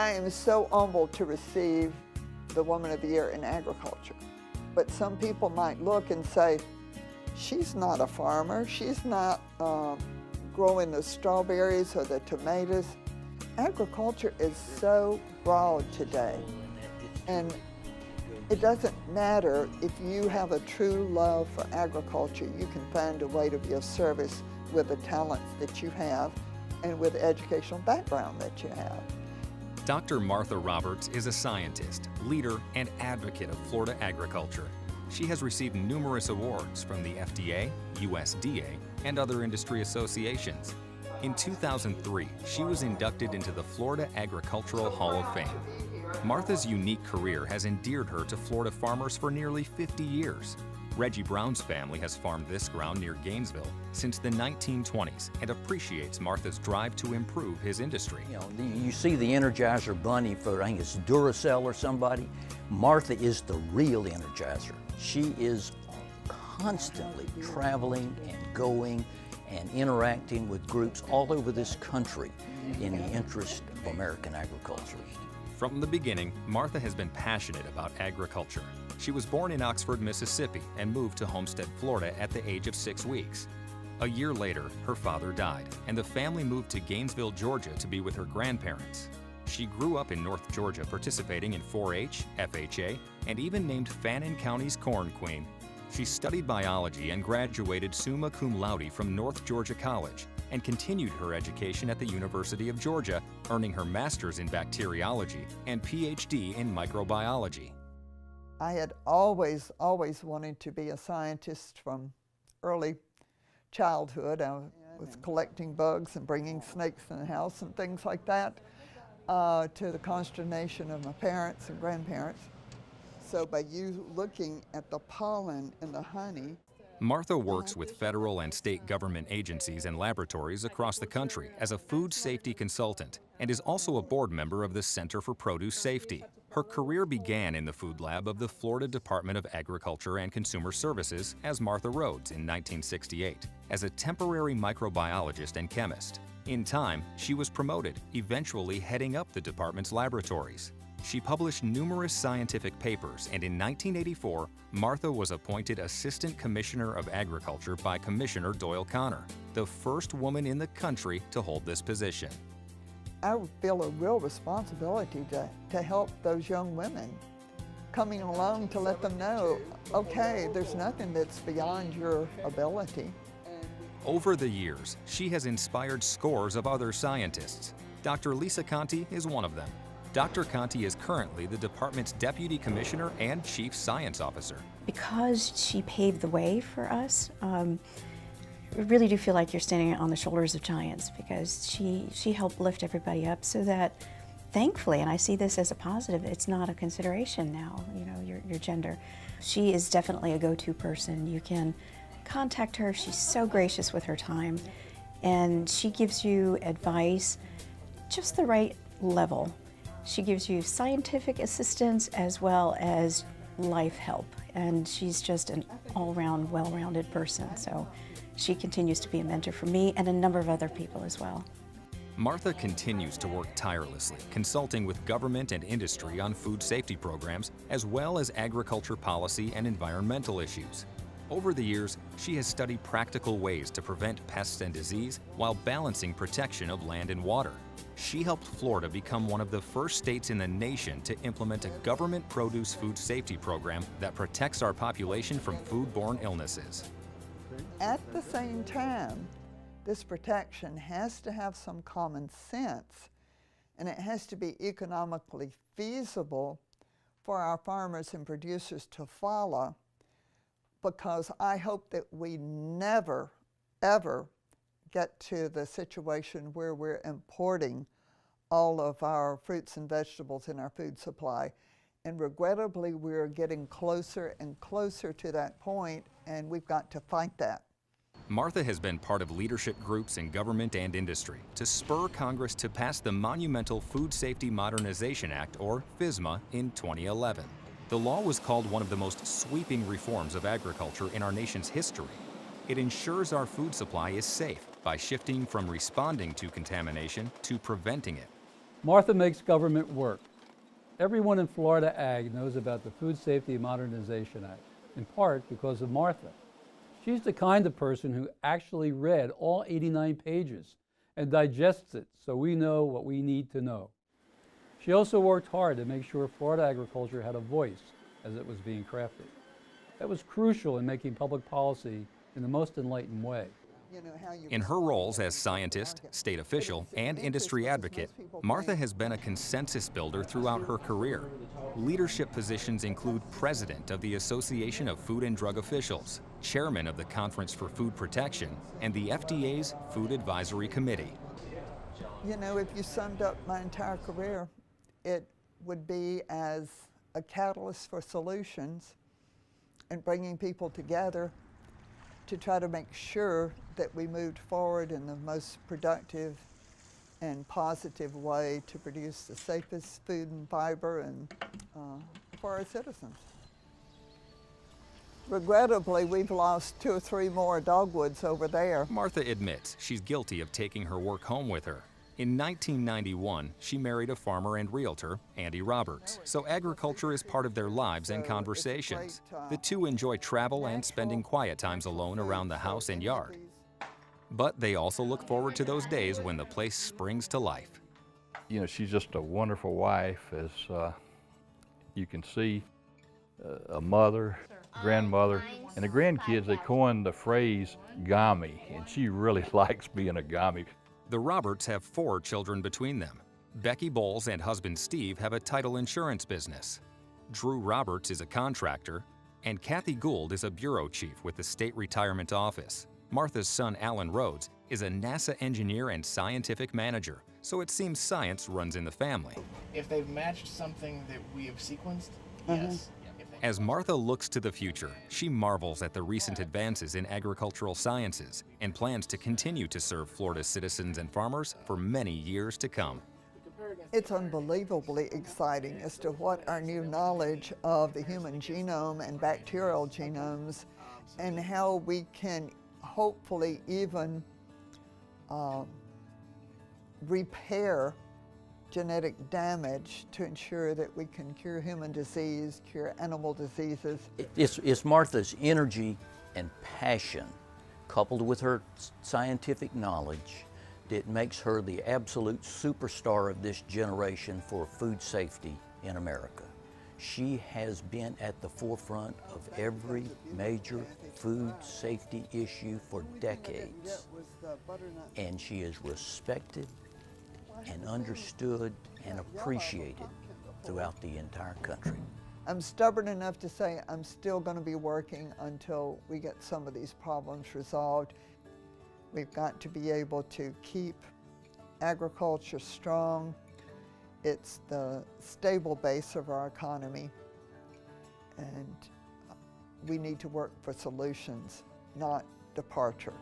I am so humbled to receive the Woman of the Year in Agriculture. But some people might look and say, she's not a farmer, she's not growing the strawberries or the tomatoes. Agriculture is so broad today, and it doesn't matter if you have a true love for agriculture, you can find a way to be of service with the talents that you have and with the educational background that you have. Dr. Martha Roberts is a scientist, leader, and advocate of Florida agriculture. She has received numerous awards from the FDA, USDA, and other industry associations. In 2003, she was inducted into the Florida Agricultural Hall of Fame. Martha's unique career has endeared her to Florida farmers for nearly 50 years. Reggie Brown's family has farmed this ground near Gainesville since the 1920s and appreciates Martha's drive to improve his industry. You know, you see the Energizer Bunny for, I think it's Duracell or somebody. Martha is the real Energizer. She is constantly traveling and going and interacting with groups all over this country in the interest of American agriculture. From the beginning, Martha has been passionate about agriculture. She was born in Oxford, Mississippi, and moved to Homestead, Florida at the age of 6 weeks. A year later, her father died, and the family moved to Gainesville, Georgia to be with her grandparents. She grew up in North Georgia participating in 4-H, FHA, and even named Fannin County's Corn Queen. She studied biology and graduated summa cum laude from North Georgia College and continued her education at the University of Georgia, earning her master's in bacteriology and PhD in microbiology. I had always wanted to be a scientist from early childhood. I was collecting bugs and bringing snakes in the house and things like that, to the consternation of my parents and grandparents. So by you looking at the pollen in the honey. Martha works with federal and state government agencies and laboratories across the country as a food safety consultant and is also a board member of the Center for Produce Safety. Her career began in the food lab of the Florida Department of Agriculture and Consumer Services as Martha Rhodes in 1968 as a temporary microbiologist and chemist. In time, she was promoted, eventually heading up the department's laboratories. She published numerous scientific papers, and in 1984, Martha was appointed Assistant Commissioner of Agriculture by Commissioner Doyle Connor, the first woman in the country to hold this position. I feel a real responsibility to help those young women coming along to let them know, okay, there's nothing that's beyond your ability. Over the years, she has inspired scores of other scientists. Dr. Lisa Conti is one of them. Dr. Conti is currently the department's Deputy Commissioner and Chief Science Officer. Because she paved the way for us, I really do feel like you're standing on the shoulders of giants, because she helped lift everybody up so that, thankfully, and I see this as a positive, it's not a consideration now, you know, your gender. She is definitely a go-to person. You can contact her. She's so gracious with her time, and she gives you advice just the right level. She gives you scientific assistance as well as life help, and she's just an all-round, well-rounded person. So she continues to be a mentor for me and a number of other people as well. Martha continues to work tirelessly, consulting with government and industry on food safety programs, as well as agriculture policy and environmental issues. Over the years, she has studied practical ways to prevent pests and disease while balancing protection of land and water. She helped Florida become one of the first states in the nation to implement a government produce food safety program that protects our population from foodborne illnesses. At the same time, this protection has to have some common sense, and it has to be economically feasible for our farmers and producers to follow, because I hope that we never, ever get to the situation where we're importing all of our fruits and vegetables in our food supply. And regrettably, we're getting closer and closer to that point, and we've got to fight that. Martha has been part of leadership groups in government and industry to spur Congress to pass the monumental Food Safety Modernization Act, or FSMA, in 2011. The law was called one of the most sweeping reforms of agriculture in our nation's history. It ensures our food supply is safe by shifting from responding to contamination to preventing it. Martha makes government work. Everyone in Florida Ag knows about the Food Safety Modernization Act, in part because of Martha. She's the kind of person who actually read all 89 pages and digests it so we know what we need to know. She also worked hard to make sure Florida agriculture had a voice as it was being crafted. That was crucial in making public policy in the most enlightened way. In her roles as scientist, state official, and industry advocate, Martha has been a consensus builder throughout her career. Leadership positions include president of the Association of Food and Drug Officials, chairman of the Conference for Food Protection, and the FDA's Food Advisory Committee. You know, if you summed up my entire career, it would be as a catalyst for solutions and bringing people together to try to make sure that we moved forward in the most productive and positive way to produce the safest food and fiber and for our citizens. Regrettably, we've lost 2 or 3 more dogwoods over there. Martha admits she's guilty of taking her work home with her. In 1991, she married a farmer and realtor, Andy Roberts, so agriculture is part of their lives and conversations. The two enjoy travel and spending quiet times alone around the house and yard. But they also look forward to those days when the place springs to life. You know, she's just a wonderful wife, as you can see, a mother, grandmother, and the grandkids, they coined the phrase "gami," and she really likes being a gami. The Roberts have 4 children between them. Becky Bowles and husband Steve have a title insurance business. Drew Roberts is a contractor, and Kathy Gould is a bureau chief with the State Retirement Office. Martha's son, Alan Rhodes, is a NASA engineer and scientific manager, so it seems science runs in the family. If they've matched something that we have sequenced, yes. As Martha looks to the future, she marvels at the recent advances in agricultural sciences and plans to continue to serve Florida's citizens and farmers for many years to come. It's unbelievably exciting as to what our new knowledge of the human genome and bacterial genomes and how we can hopefully even repair genetic damage to ensure that we can cure human disease, cure animal diseases. It's Martha's energy and passion, coupled with her scientific knowledge, that makes her the absolute superstar of this generation for food safety in America. She has been at the forefront of every major food safety issue for decades, and she is respected and understood and appreciated throughout the entire country. I'm stubborn enough to say I'm still going to be working until we get some of these problems resolved. We've got to be able to keep agriculture strong. It's the stable base of our economy, and we need to work for solutions, not departure.